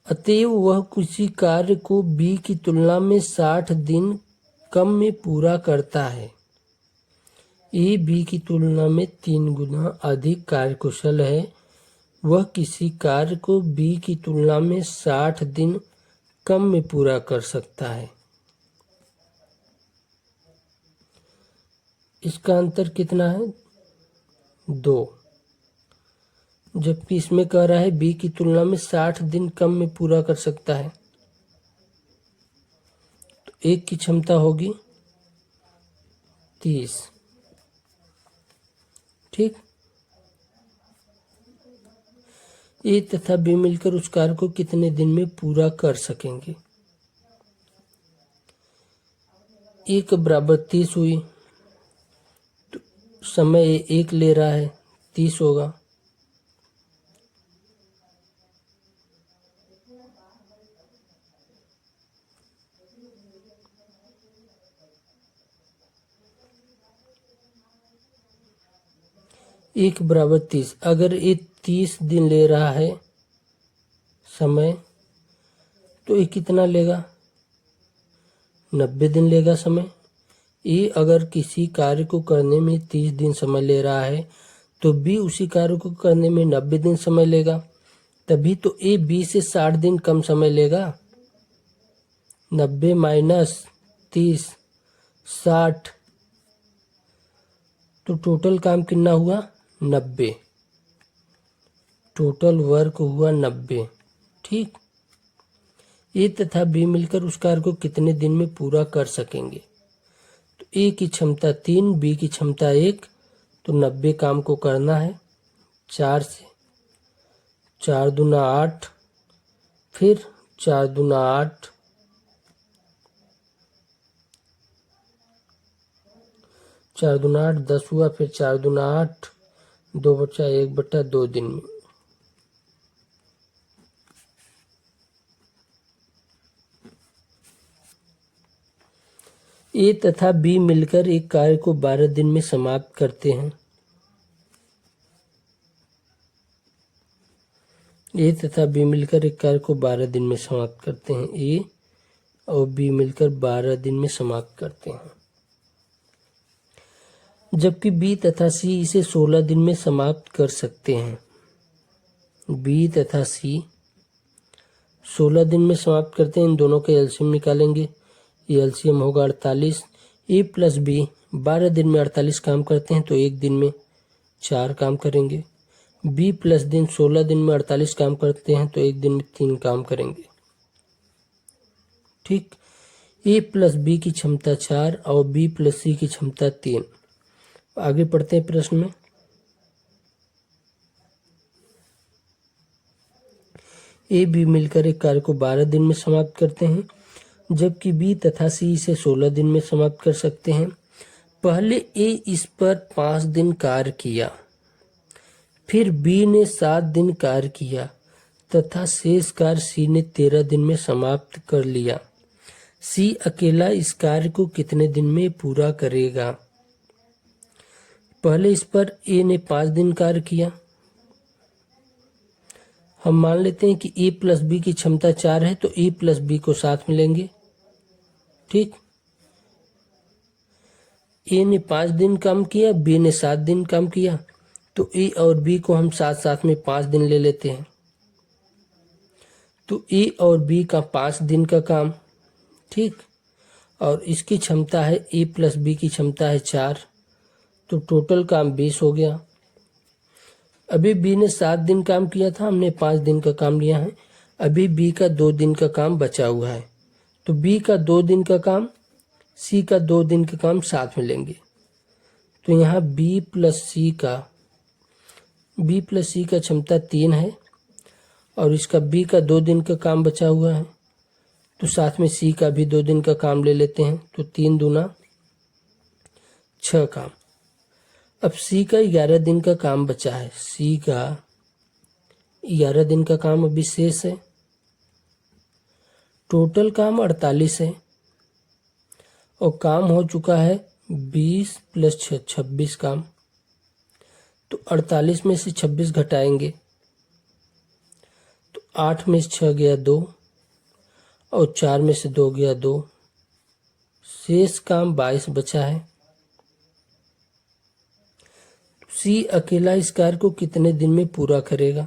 S1: अतएव वह किसी कार्य को बी की तुलना में 60 दिन कम में पूरा करता है। ए बी की तुलना में 3 गुना अधिक कार्यकुशल है, वह किसी कार्य को बी की तुलना में 60 दिन कम में पूरा कर सकता है। इसका अंतर कितना है? 2। जबकि इसमें कह रहा है बी की तुलना में 60 दिन कम में पूरा कर सकता है, तो एक की क्षमता होगी 30। ठीक। ए तथा बी मिलकर उस कार्य को कितने दिन में पूरा कर सकेंगे? 1:30 हुई, तो समय 1 ले रहा है, 30 होगा। एक बराबर 30। अगर ये 30 दिन ले रहा है समय, तो ये कितना लेगा? 90 दिन लेगा समय। ये अगर किसी कार्य को करने में 30 दिन समय ले रहा है, तो बी उसी कार्य को करने में 90 दिन समय लेगा, तभी तो ए बी से 60 दिन कम समय लेगा। 90 माइनस 30 60, तो टोटल काम कितना हुआ? 90। टोटल वर्क हुआ 90। ठीक। ए तथा बी मिलकर उस कार्य को कितने दिन में पूरा कर सकेंगे? तो ए की क्षमता 3, बी की क्षमता 1, तो 90 काम को करना है। 4 से 4 दूना 8, फिर 4 दूना 8, 4 दूना 8 10 हुआ, फिर 4 दूना 8, 2 बचा 1/2 दिन में। ए तथा बी मिलकर एक कार्य को 12 दिन में समाप्त करते हैं। ए तथा बी मिलकर एक कार्य को 12 दिन में समाप्त करते हैं। ए और बी मिलकर 12 दिन में समाप्त करते हैं, जबकि बी तथा सी इसे 16 दिन में समाप्त कर सकते हैं। बी तथा सी 16 दिन में समाप्त करते हैं। इन दोनों के एलसीएम निकालेंगे। ये एलसीएम होगा 48। ए प्लस बी 12 दिन में 48 काम करते हैं, तो एक दिन में 4 काम करेंगे। बी प्लस दिन 16 दिन में 48 काम करते हैं, तो एक दिन में 3 काम करेंगे। ठीक। ए प्लस बी की क्षमता 4 और बी प्लस सी की क्षमता 3। आगे पढ़ते हैं प्रश्न में। ए बी मिलकर एक कार्य को 12 दिन में समाप्त करते हैं। जबकि बी तथा सी इसे 16 दिन में समाप्त कर सकते हैं। पहले ए इस पर 5 दिन कार्य किया, फिर बी ने 7 दिन कार्य किया तथा शेष कार्य सी ने 13 दिन में समाप्त कर लिया। सी अकेला इस कार्य को कितने दिन में पूरा करेगा? पहले इस पर ए ने 5 दिन कार्य किया। हम मान लेते हैं कि ए प्लस बी की क्षमता 4 है, तो ए प्लस बी को साथ में लेंगे। ठीक, ए ने 5 दिन काम किया, बी ने 7 दिन काम किया, तो ए और बी को हम साथ साथ में 5 दिन ले लेते हैं। तो ए और बी का 5 दिन का काम, ठीक, और इसकी क्षमता है, ए प्लस बी की क्षमता है 4, तो टोटल काम 20 हो गया। अभी बी ने 7 दिन काम किया था, हमने 5 दिन का काम लिया है। अभी बी का 2 दिन का काम बचा हुआ है, तो बी का 2 दिन का काम, सी का 2 दिन का काम साथ में लेंगे। तो यहाँ बी प्लस सी का क्षमता 3 है और इसका बी का 2 दिन का काम बचा हुआ है, तो साथ में सी का भी 2 दिन का काम ले लेते हैं। तो 3 दूना 6 काम। अब सी का 11 दिन का काम बचा है, सी का 11 दिन का काम अभी शेष है। टोटल काम 48 है और काम हो चुका है 20 प्लस 6 26 काम। तो 48 में से 26 घटाएंगे तो 8 में से 6 गया 2 और 4 में से 2 गया 2, शेष काम 22 बचा है। सी अकेला इस कार्य को कितने दिन में पूरा करेगा?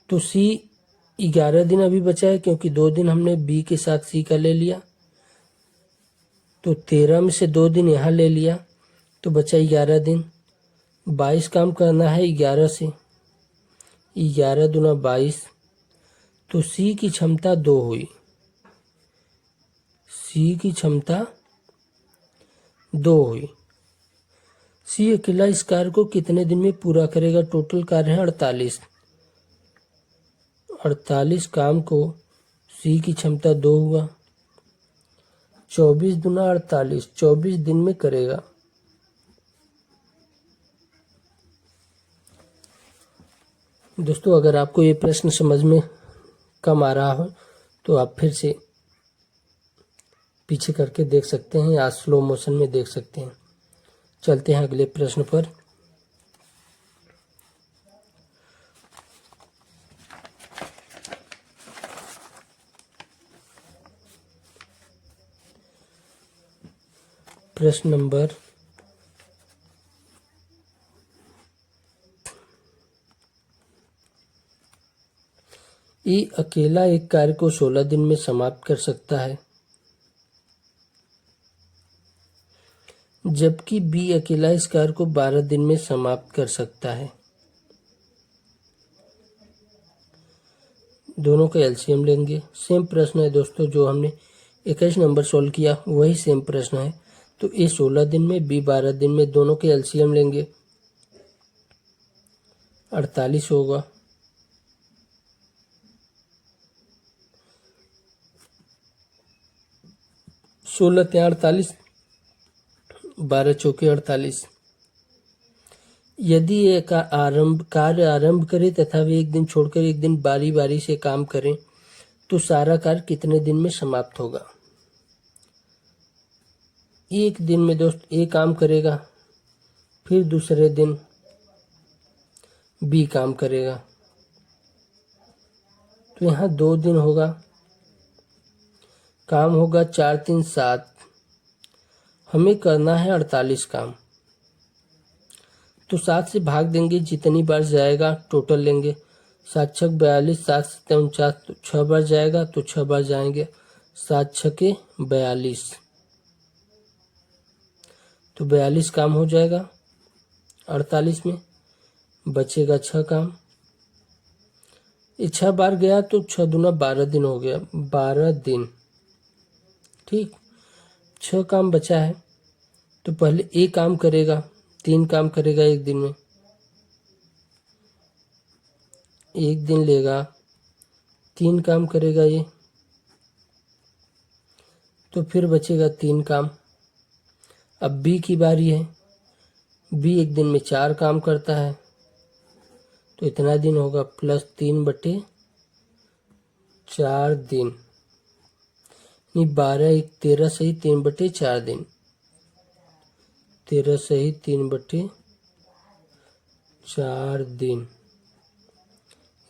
S1: तो सी 11 दिन अभी बचा है, क्योंकि 2 दिन हमने बी के साथ सी का ले लिया, तो 13 में से 2 दिन यहाँ ले लिया, तो बचा 11 दिन। 22 काम करना है 11 से, 11 दूना 22, तो सी की क्षमता 2 हुई। सी की क्षमता 2 हुई। सी अकेला इस कार्य को कितने दिन में पूरा करेगा? टोटल कार्य है 48। 48 काम को सी की क्षमता 2 हुआ, 24 दूना 48, 24 दिन में करेगा। दोस्तों, अगर आपको ये प्रश्न समझ में कम आ रहा हो तो आप फिर से पीछे करके देख सकते हैं या स्लो मोशन में देख सकते हैं। चलते हैं अगले प्रश्न पर। प्रश्न नंबर 'ए अकेला एक कार्य को 16 दिन में समाप्त कर सकता है, जबकि बी अकेला इस कार्य को 12 दिन में समाप्त कर सकता है। दोनों का एलसीएम लेंगे। सेम प्रश्न है दोस्तों, जो हमने 21 नंबर सोल्व किया वही सेम प्रश्न है। तो ए 16 दिन में, बी 12 दिन में, दोनों के एलसीएम लेंगे। 48 होगा, सोलह 48, 12 चौके 48। यदि ये कार्य आरंभ करे तथा वे एक दिन छोड़कर एक दिन बारी बारी से काम करें तो सारा कार्य कितने दिन में समाप्त होगा? एक दिन में दोस्त ए काम करेगा, फिर दूसरे दिन बी काम करेगा, तो यहाँ 2 दिन होगा। काम होगा 4 3 7, हमें करना है 48 काम। तो 7 से भाग देंगे, जितनी बार जाएगा टोटल लेंगे। 7 छक 42, 7 7 49, तो 6 बार जाएगा तो 6 बार जाएंगे, 7 छके 42, तो 42 काम हो जाएगा 48 में, बचेगा 6 काम। ये 6 बार गया तो 6 दूना 12 दिन हो गया, 12 दिन। ठीक, 6 काम बचा है, तो पहले ए काम करेगा, 3 काम करेगा एक दिन में, एक दिन लेगा, 3 काम करेगा ये, तो फिर बचेगा 3 काम। अब बी की बारी है। बी एक दिन में 4 काम करता है, तो इतना दिन होगा प्लस 3/4 दिन, नहीं 12 1 13 सही 3/4 दिन, 13 सही 3/4 दिन।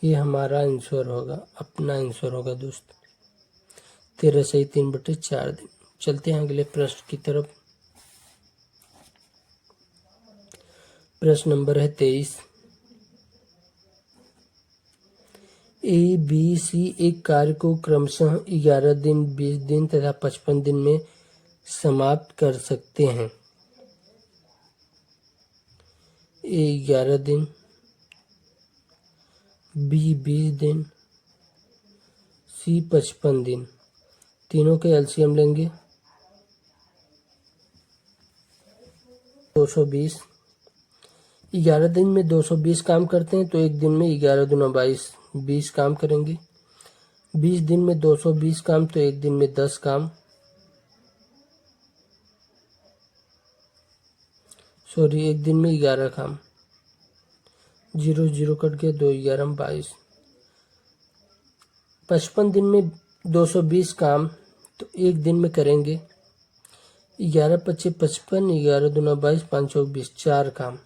S1: ये हमारा आंसर होगा, अपना आंसर होगा दोस्त, 13 सही 3/4 दिन। चलते हैं अगले प्रश्न की तरफ। प्रश्न नंबर है 23। ए बी सी एक कार्य को क्रमशः 11 दिन 20 दिन तथा 55 दिन में समाप्त कर सकते हैं। ए 11 दिन, बी 20 दिन, सी 55 दिन। तीनों के एलसीएम लेंगे 220। 11 दिन में 220 काम करते हैं, तो एक दिन में 11 दूना 22 20 काम करेंगे। 20 दिन में 220 काम, तो एक दिन में 10 काम। सॉरी, एक दिन में 11 काम। 0 0 कट गया, 2 11 22। 55 दिन में 220 काम, तो एक दिन में करेंगे 11 25 55, 11 दूना 22, 5 चौक 20, 4 काम।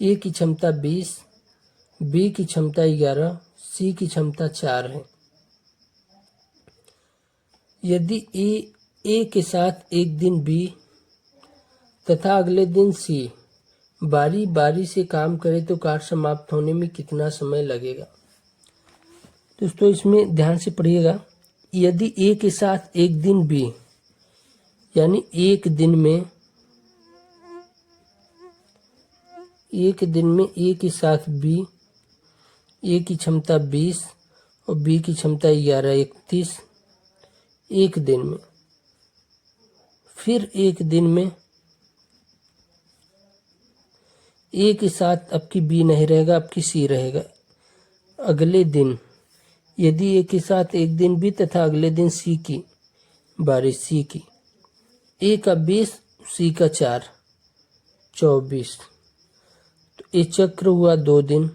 S1: ए की क्षमता 20, बी की क्षमता 11, सी की क्षमता 4 है। यदि ए के साथ एक दिन बी तथा अगले दिन सी बारी बारी से काम करे तो कार्य समाप्त होने में कितना समय लगेगा। दोस्तों इसमें ध्यान से पढ़िएगा। यदि ए के साथ एक दिन बी, यानी एक दिन में ए के साथ बी, ए की क्षमता 20 और बी की क्षमता 11 31, एक दिन में। फिर एक दिन में ए के साथ अब की बी नहीं रहेगा, अब की सी रहेगा। अगले दिन यदि ए के साथ एक दिन बी तथा अगले दिन सी की बारी, सी की ए का 20 सी का 4 24, तो ये चक्र हुआ 2 दिन।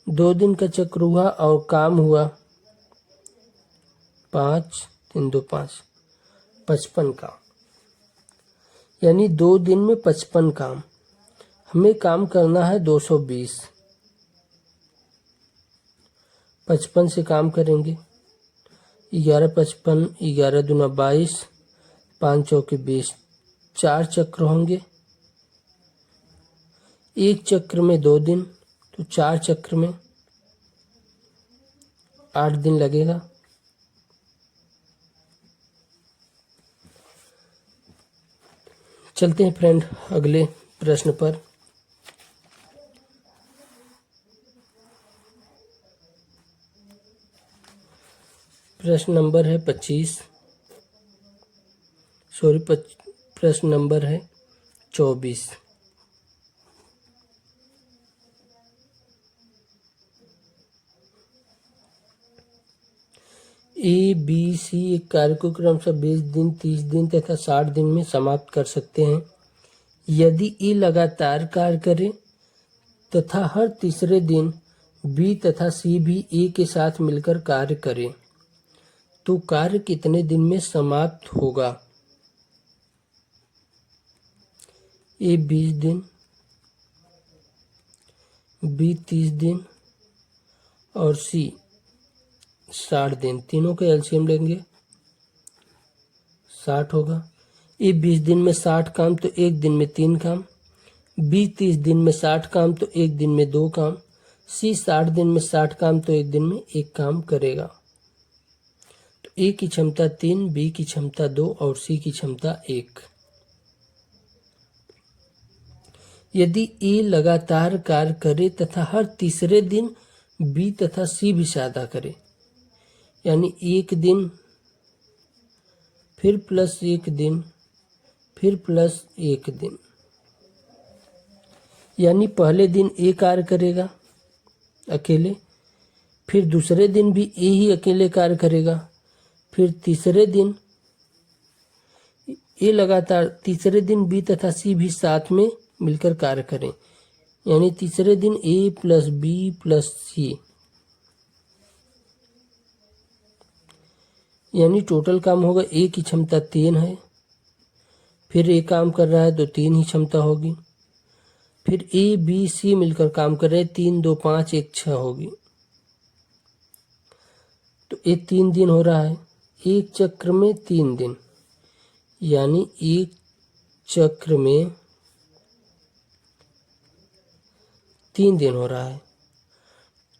S1: 2 दिन का चक्र हुआ और काम हुआ 5 3 2 5 55 काम, यानी 2 दिन में 55 काम। हमें काम करना है 220। 55 से काम करेंगे 11 55, 11 दूना 22, 5 चौके 20, 4 चक्र होंगे। एक चक्र में 2 दिन, तो 4 चक्र में 8 दिन लगेगा। चलते हैं फ्रेंड अगले प्रश्न पर। प्रश्न नंबर है 25, सॉरी प्रश्न नंबर है 24। ए बी सी एक कार्य को क्रमशः 20 दिन 30 दिन तथा 60 दिन में समाप्त कर सकते हैं। यदि ए लगातार कार्य करे तथा हर तीसरे दिन बी तथा सी भी ए के साथ मिलकर कार्य करे, तो कार्य कितने दिन में समाप्त होगा। ए 20 दिन, बी 30 दिन और सी 60 दिन। तीनों के एलसीएम लेंगे 60 होगा। ए 20 दिन में 60 काम, तो एक दिन में 3 काम। बी 30 दिन में 60 काम, तो एक दिन में 2 काम। सी 60 दिन में 60 काम, तो एक दिन में 1 काम करेगा। तो ए की क्षमता 3, बी की क्षमता 2 और सी की क्षमता 1। यदि ए लगातार कार्य करे तथा हर तीसरे दिन बी तथा सी भी सादा करे, यानी एक दिन फिर प्लस एक दिन फिर प्लस एक दिन, यानी पहले दिन ए कार्य करेगा अकेले, फिर दूसरे दिन भी ए ही अकेले कार्य करेगा, फिर तीसरे दिन ए लगातार तीसरे दिन बी तथा सी भी साथ में मिलकर कार्य करें, यानी तीसरे दिन ए प्लस बी प्लस सी, यानी टोटल काम होगा। ए की क्षमता 3 है, फिर ए काम कर रहा है तो 3 ही क्षमता होगी। फिर ए बी सी मिलकर काम कर रहे हैं, 3 2 5 1 6 होगी। तो ये 3 दिन हो रहा है, एक चक्र में 3 दिन, यानी एक चक्र में 3 दिन हो रहा है।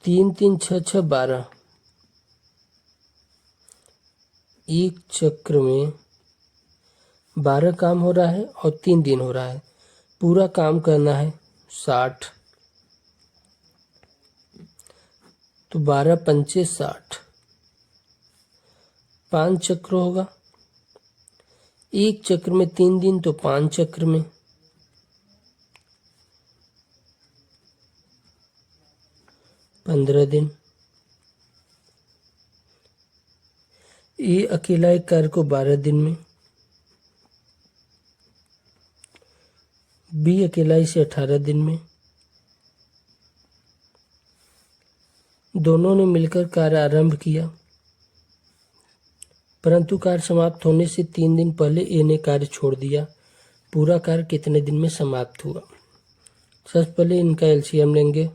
S1: 3 3 6 6 12, एक चक्र में 12 काम हो रहा है और 3 दिन हो रहा है। पूरा काम करना है 60, तो 12 पंचे 60, 5 चक्र होगा। एक चक्र में 3 दिन, तो 5 चक्र में 15 दिन। ए अकेला एक कार्य को 12 दिन में, बी अकेला इसे 18 दिन में। दोनों ने मिलकर कार्य आरंभ किया, परंतु कार्य समाप्त होने से 3 दिन पहले ए ने कार्य छोड़ दिया। पूरा कार्य कितने दिन में समाप्त हुआ? सबसे पहले इनका एलसीएम लेंगे।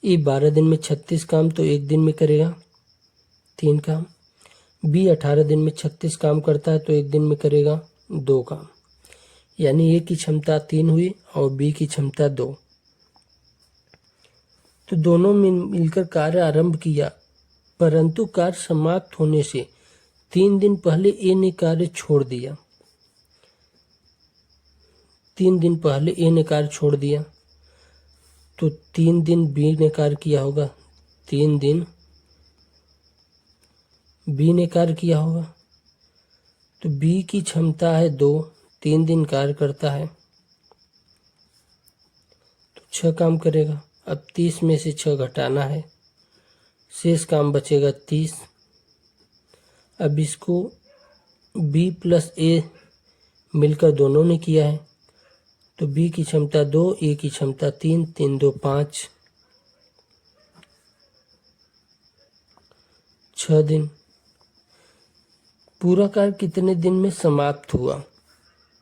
S1: ए 12 दिन में 36 काम, तो एक दिन में करेगा 3 काम। बी 18 दिन में 36 काम करता है, तो एक दिन में करेगा 2 काम, यानी ए की क्षमता 3 हुई और बी की क्षमता 2। तो दोनों मिलकर कार्य आरंभ किया, परंतु कार्य समाप्त होने से 3 दिन पहले ए ने कार्य छोड़ दिया। 3 दिन पहले ए ने कार्य छोड़ दिया, तो 3 दिन बी ने कार्य किया होगा, 3 दिन बी ने कार्य किया होगा। तो बी की क्षमता है 2, 3 दिन कार्य करता है तो 6 काम करेगा। अब 30 में से 6 घटाना है, शेष काम बचेगा 30। अब इसको बी प्लस ए मिलकर दोनों ने किया है, तो बी की क्षमता 2, ए की क्षमता 3, 3 2 5, 6 दिन। पूरा कार्य कितने दिन में समाप्त हुआ?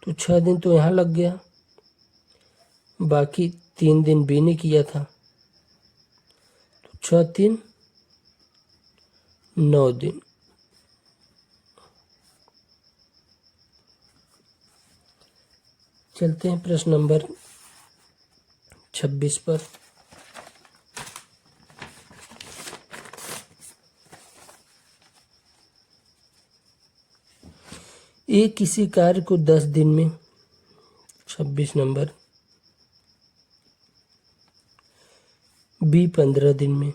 S1: तो 6 दिन तो यहाँ लग गया, बाकी 3 दिन बी ने किया था, तो 6 3 9 दिन। चलते हैं प्रश्न नंबर 26 पर। ए किसी कार्य को 10 दिन में, 26 नंबर, बी 15 दिन में,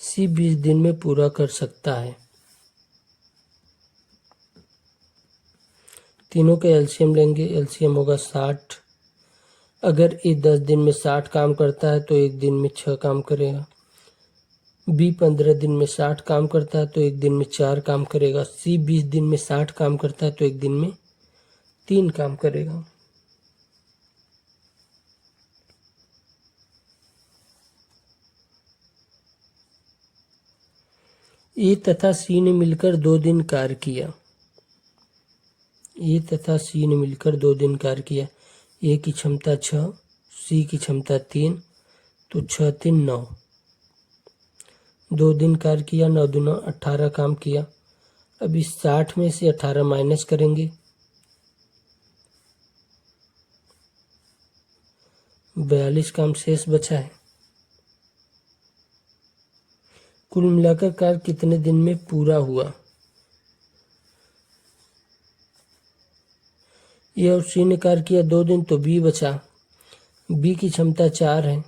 S1: सी 20 दिन में पूरा कर सकता है। तीनों का एलसीएम लेंगे, एलसीएम होगा 60। अगर ए 10 दिन में 60 काम करता है तो एक दिन में 6 काम करेगा। बी 15 दिन में 60 काम करता है तो एक दिन में 4 काम करेगा। सी 20 दिन में 60 काम करता है तो एक दिन में 3 काम करेगा। ए तथा सी ने मिलकर 2 दिन कार्य किया। ए तथा सी ने मिलकर 2 दिन कार्य किया। ए की क्षमता 6, सी की क्षमता 3, तो 6 3 9। 2 दिन कार्य किया, 9 दूना 18 काम किया। अब इस 60 में से 18 माइनस करेंगे, 42 काम शेष बचा है। कुल मिलाकर कार्य कितने दिन में पूरा हुआ? ए और सी ने कार्य किया 2 दिन, तो बी बचा। बी की क्षमता 4 है,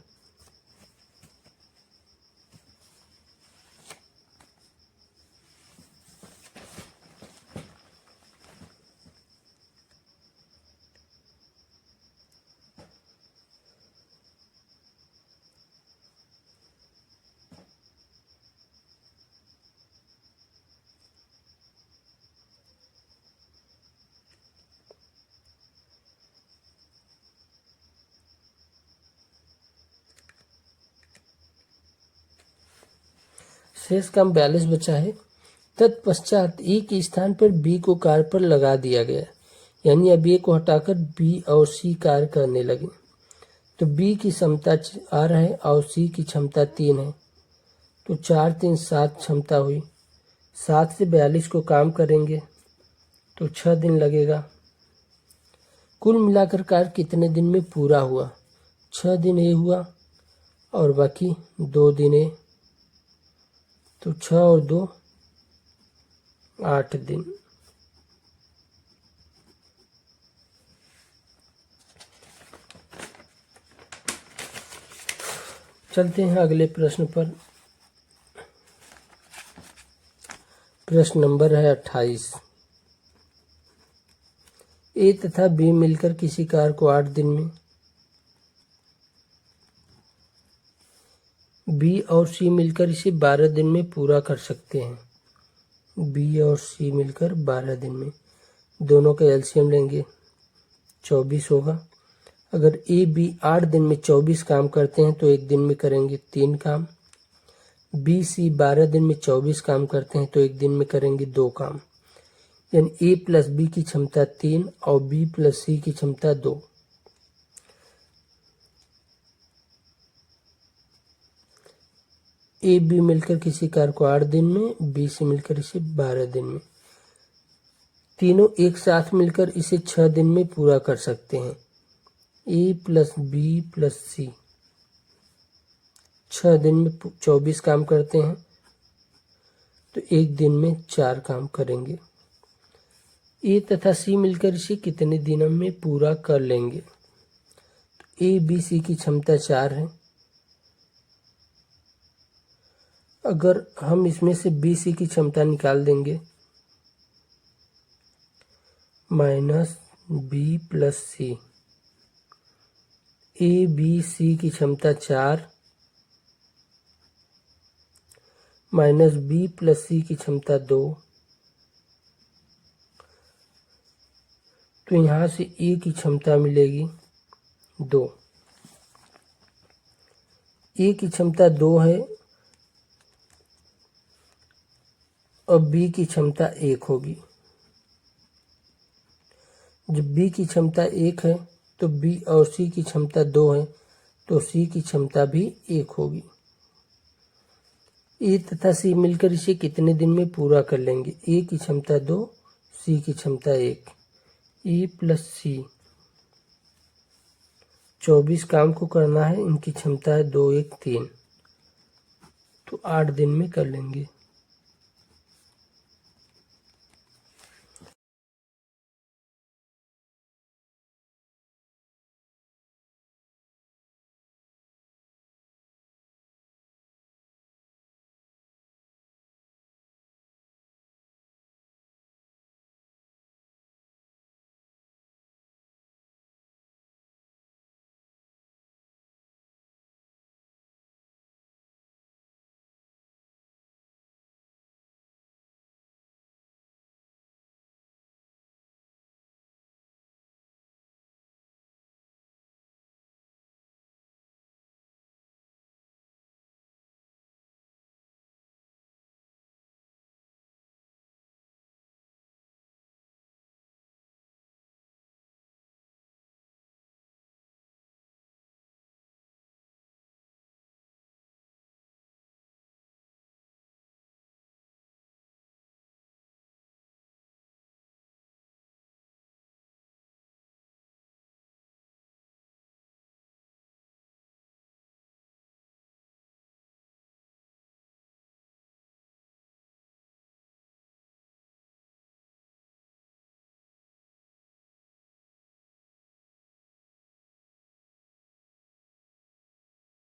S1: शेष काम 42 बचा है। तत्पश्चात ए के स्थान पर बी को कार्य पर लगा दिया गया, यानी अब ए को हटाकर बी और सी कार्य करने लगे। तो बी की क्षमता 4 है और सी की क्षमता 3 है, तो 4 3 7 क्षमता हुई। 7 से 42 को काम करेंगे तो 6 दिन लगेगा। कुल मिलाकर कार्य कितने दिन में पूरा हुआ? 6 दिन ए हुआ और बाकी 2 दिन ए, तो 6 और 2 8 दिन। चलते हैं अगले प्रश्न पर। प्रश्न नंबर है 28। ए तथा बी मिलकर किसी कार्य को 8 दिन में, बी और सी मिलकर इसे 12 दिन में पूरा कर सकते हैं। बी और सी मिलकर 12 दिन में, दोनों का एलसीएम लेंगे 24 होगा। अगर ए बी 8 दिन में 24 काम करते हैं तो एक दिन में करेंगे 3 काम। बी सी 12 दिन में 24 काम करते हैं तो एक दिन में करेंगे 2 काम, यानी ए प्लस बी की क्षमता 3 और बी प्लस सी की क्षमता 2। ए बी मिलकर किसी कार्य को 8 दिन में, बी से मिलकर इसे 12 दिन में, तीनों एक साथ मिलकर इसे 6 दिन में पूरा कर सकते हैं। ए प्लस बी प्लस सी 6 दिन में 24 काम करते हैं तो एक दिन में 4 काम करेंगे। ए तथा सी मिलकर इसे कितने दिनों में पूरा कर लेंगे? तो ए बी सी की क्षमता 4 है। अगर हम इसमें से बी सी की क्षमता निकाल देंगे, minus b plus c, a b c की क्षमता 4 माइनस बी प्लस सी की क्षमता 2, तो यहाँ से ए की क्षमता मिलेगी 2। ए की क्षमता 2 है और बी की क्षमता 1 होगी। जब बी की क्षमता 1 है तो बी और सी की क्षमता 2 है, तो सी की क्षमता भी 1 होगी। ए तथा सी मिलकर इसे कितने दिन में पूरा कर लेंगे? ए की क्षमता 2, सी की क्षमता 1। ए प्लस सी 24 काम को करना है, इनकी क्षमता है 2 1 3, तो 8 दिन में कर लेंगे।